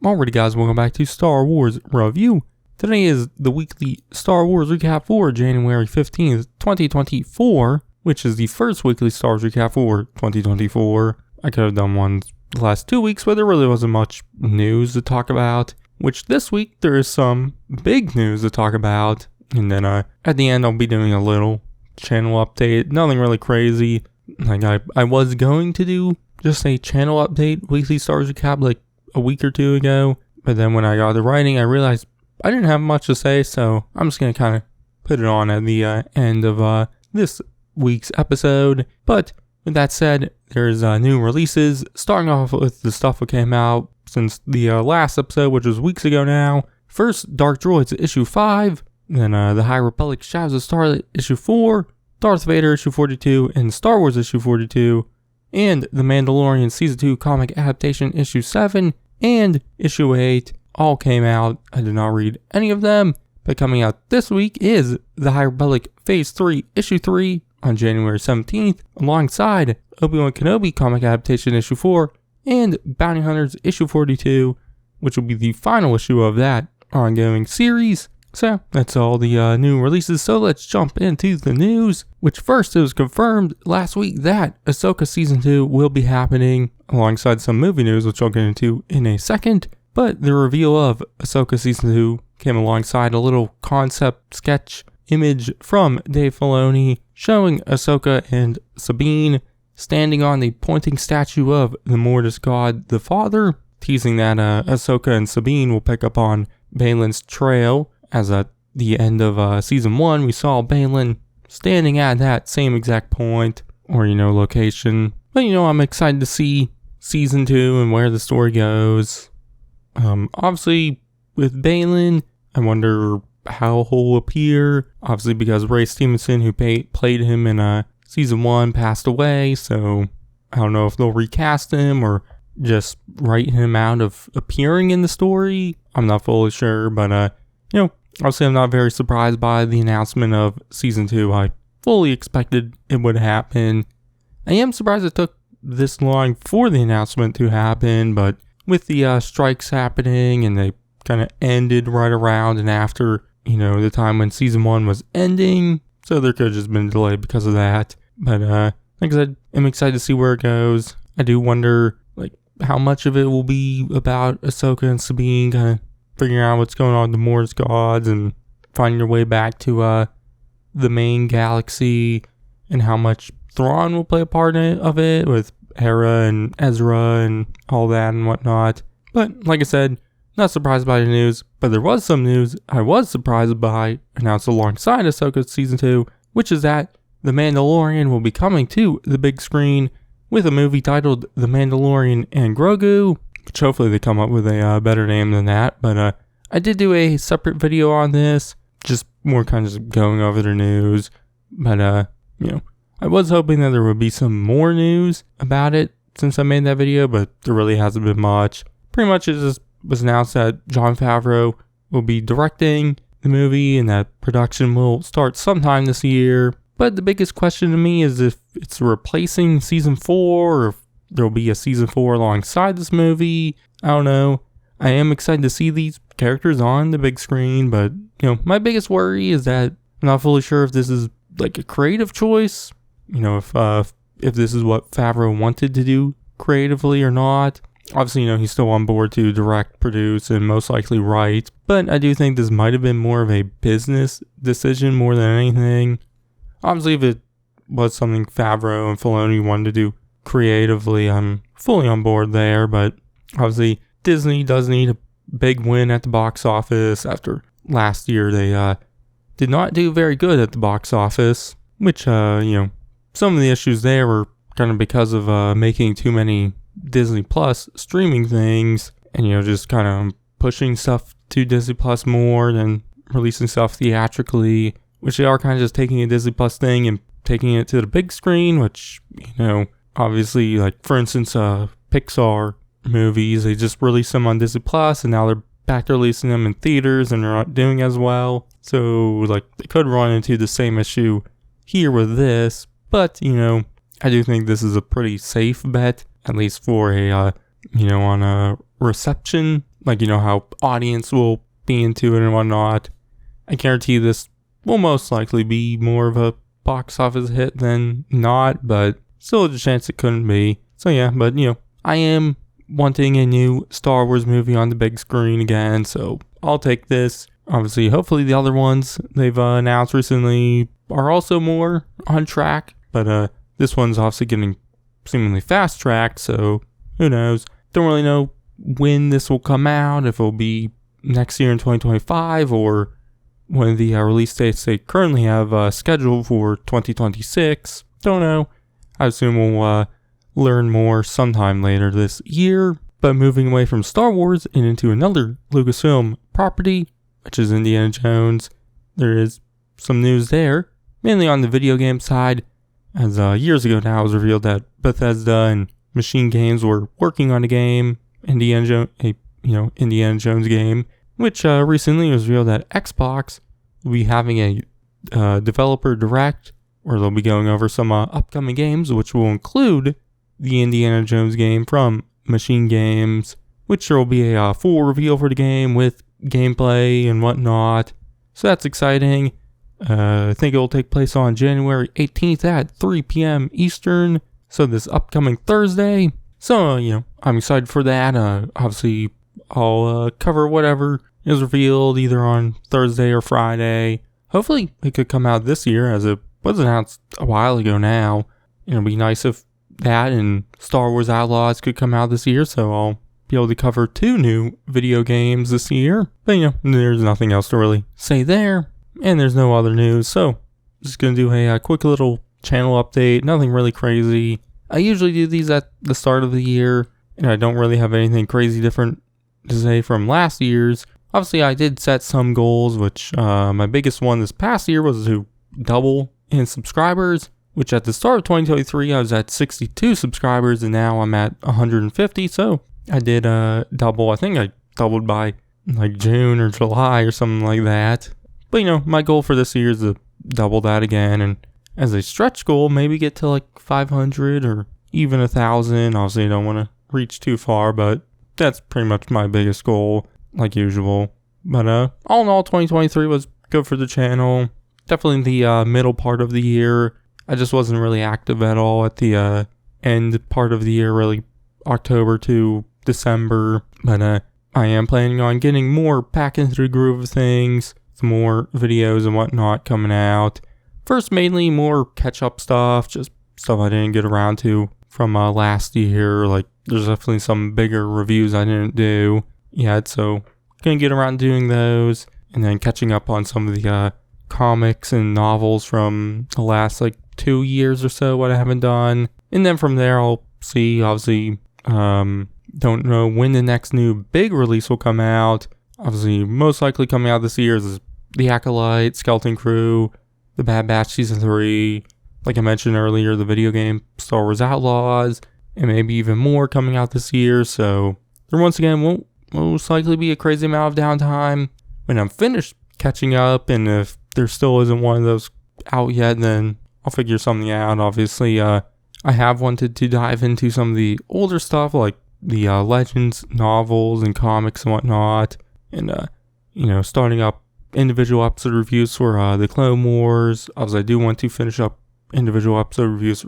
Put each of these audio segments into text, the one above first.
Alrighty guys, welcome back to Star Wars Review. Today is the weekly Star Wars recap for January 15th, 2024, which is the first weekly Star Wars recap for 2024. I could have done one the last 2 weeks, but there really wasn't much news to talk about, which this week there is some big news to talk about. And then at the end I'll be doing a little channel update, nothing really crazy. Like I was going to do just a channel update, weekly Star Wars recap like a week or two ago, but then when I got to writing I realized I didn't have much to say, so I'm just going to kind of put it on at the end of this week's episode. But with that said, there's new releases, starting off with the stuff that came out since the last episode, which was weeks ago now. First, Dark Droids issue 5, then the High Republic Shadows of Starlight issue 4, Darth Vader issue 42, and Star Wars issue 42, and The Mandalorian Season 2 comic adaptation issue 7, and issue 8 all came out. I did not read any of them, but coming out this week is The High Republic Phase 3 issue 3 on January 17th, alongside Obi-Wan Kenobi comic adaptation issue 4, and Bounty Hunters issue 42, which will be the final issue of that ongoing series. So that's all the new releases, so let's jump into the news, which first it was confirmed last week that Ahsoka Season 2 will be happening alongside some movie news, which I'll get into in a second. But the reveal of Ahsoka Season 2 came alongside a little concept sketch image from Dave Filoni showing Ahsoka and Sabine standing on the pointing statue of the Mortis god, the Father, teasing that Ahsoka and Sabine will pick up on Balin's trail. As at the end of Season 1, we saw Balin standing at that same exact point, or, location. But, I'm excited to see Season 2 and where the story goes. Obviously, with Balin, I wonder how he'll appear. Obviously, because Ray Stevenson, who played him in Season 1, passed away, so I don't know if they'll recast him or just write him out of appearing in the story. I'm not fully sure, but, obviously I'm not very surprised by the announcement of Season 2. I fully expected it would happen. I am surprised it took this long for the announcement to happen, but with the strikes happening and they kind of ended right around and after, the time when Season 1 was ending, so there could have just been a delay because of that. But like I said, I'm excited to see where it goes. I do wonder how much of it will be about Ahsoka and Sabine kind of figuring out what's going on with the Mortis gods and finding your way back to the main galaxy, and how much Thrawn will play a part of it with Hera and Ezra and all that and whatnot. But like I said, not surprised by the news, but there was some news I was surprised by, announced alongside Ahsoka Season 2, which is that The Mandalorian will be coming to the big screen with a movie titled The Mandalorian and Grogu, which hopefully they come up with a better name than that. But I did do a separate video on this, just more kind of just going over the news. But I was hoping that there would be some more news about it since I made that video, but there really hasn't been much. Pretty much it just was announced that Jon Favreau will be directing the movie and that production will start sometime this year. But the biggest question to me is if it's replacing Season 4 or if there'll be a Season 4 alongside this movie. I don't know. I am excited to see these characters on the big screen, but, my biggest worry is that I'm not fully sure if this is a creative choice. If this is what Favreau wanted to do creatively or not. Obviously, he's still on board to direct, produce, and most likely write. But I do think this might have been more of a business decision more than anything. Obviously, if it was something Favreau and Filoni wanted to do creatively, I'm fully on board there. But obviously, Disney does need a big win at the box office. After last year, they did not do very good at the box office, which, some of the issues there were kind of because of making too many Disney Plus streaming things and, just kind of pushing stuff to Disney Plus more than releasing stuff theatrically, which they are kind of just taking a Disney Plus thing and taking it to the big screen, which, obviously, for instance, Pixar movies, they just released them on Disney Plus and now they're back to releasing them in theaters and they're not doing as well. So, they could run into the same issue here with this, but, I do think this is a pretty safe bet, at least for a, on a reception like, how audience will be into it and whatnot. I guarantee this will most likely be more of a box office hit than not, but still a chance it couldn't be. So yeah, but I am wanting a new Star Wars movie on the big screen again, so I'll take this. Obviously, hopefully the other ones they've announced recently are also more on track, but this one's obviously getting seemingly fast tracked, so who knows. Don't really know when this will come out, if it'll be next year in 2025 or one of the release dates they currently have scheduled for 2026. Don't know. I assume we'll learn more sometime later this year. But moving away from Star Wars and into another Lucasfilm property, which is Indiana Jones, there is some news there, mainly on the video game side, as years ago now it was revealed that Bethesda and Machine Games were working on a game, Indiana Jones game, which recently was revealed that Xbox will be having a developer direct, where they'll be going over some upcoming games, which will include the Indiana Jones game from Machine Games, which there will be a full reveal for the game with gameplay and whatnot. So that's exciting. I think it will take place on January 18th at 3 p.m. Eastern. So this upcoming Thursday. So, I'm excited for that. Obviously, I'll cover whatever is revealed either on Thursday or Friday. Hopefully, it could come out this year, as it was announced a while ago now. It'll be nice if that and Star Wars Outlaws could come out this year, so I'll be able to cover 2 new video games this year. But, there's nothing else to really say there, and there's no other news, so just gonna do a quick little channel update, nothing really crazy. I usually do these at the start of the year, and I don't really have anything crazy different to say from last year's. Obviously, I did set some goals, which my biggest one this past year was to double in subscribers, which at the start of 2023, I was at 62 subscribers, and now I'm at 150, so I did double. I think I doubled by like June or July or something like that. But, my goal for this year is to double that again, and as a stretch goal, maybe get to like 500 or even 1,000. Obviously, I don't want to reach too far, but that's pretty much my biggest goal, like usual. But all in all, 2023 was good for the channel. Definitely the middle part of the year, I just wasn't really active at all at the end part of the year, really October to December. But I am planning on getting more back into the groove of things, some more videos and whatnot coming out. First, mainly more catch-up stuff, just stuff I didn't get around to from last year. Like, there's definitely some bigger reviews I didn't do yet, so gonna get around doing those, and then catching up on some of the comics and novels from the last 2 years or so, what I haven't done. And then from there, I'll see. Obviously, don't know when the next new big release will come out. Obviously, most likely coming out this year is The Acolyte, Skeleton Crew, The Bad Batch Season 3, like I mentioned earlier, the video game Star Wars Outlaws, and maybe even more coming out this year. So there once again won't most likely be a crazy amount of downtime. When I'm finished catching up, and if there still isn't one of those out yet, then I'll figure something out. Obviously, I have wanted to dive into some of the older stuff, like the Legends novels and comics and whatnot, and starting up individual episode reviews for the Clone Wars. Obviously, I do want to finish up individual episode reviews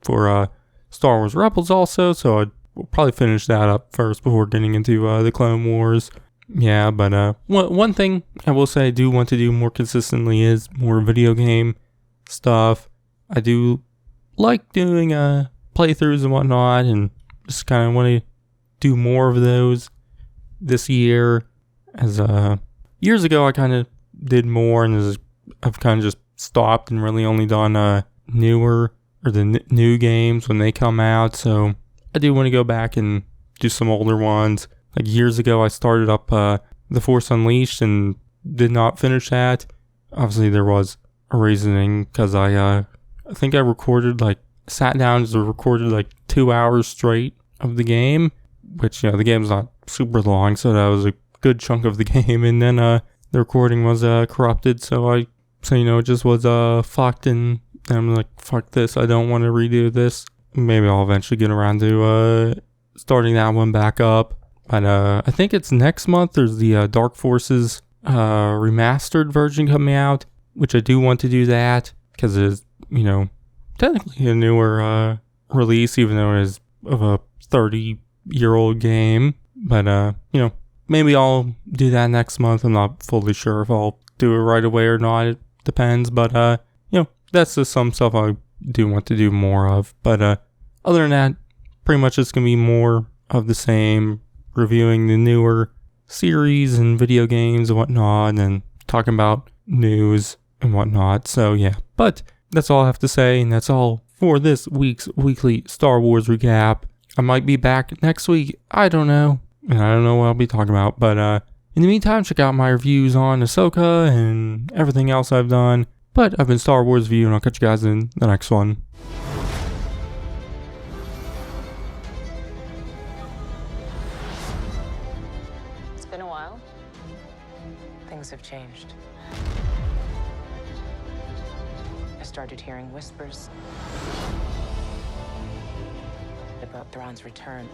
for Star Wars Rebels also, so I will probably finish that up first before getting into the Clone Wars. Yeah, but one thing I will say I do want to do more consistently is more video game stuff. I do like doing playthroughs and whatnot, and just kind of want to do more of those this year. As years ago, I kind of did more, and I've kind of just stopped and really only done newer or the new games when they come out. So I do want to go back and do some older ones. Like years ago, I started up The Force Unleashed and did not finish that. Obviously, there was a reasoning, because I think I sat down and recorded 2 hours straight of the game, which, the game's not super long, so that was a good chunk of the game. And then the recording was corrupted, so it just was fucked, and I'm like, fuck this, I don't want to redo this. Maybe I'll eventually get around to starting that one back up. But I think it's next month. There's the Dark Forces remastered version coming out, which I do want to do that because it is, technically a newer release, even though it is of a 30-year-old game. But maybe I'll do that next month. I'm not fully sure if I'll do it right away or not. It depends. But that's just some stuff I do want to do more of. But other than that, pretty much it's gonna be more of the same, reviewing the newer series and video games and whatnot, and talking about news and whatnot. So yeah, but that's all I have to say, and that's all for this week's weekly Star Wars recap. I might be back next week. I don't know. And I don't know what I'll be talking about. But in the meantime, check out my reviews on Ahsoka and everything else I've done. But I've been Star Wars View, and I'll catch you guys in the next one. It's been a while. Things have changed. I started hearing whispers about Thrawn's return.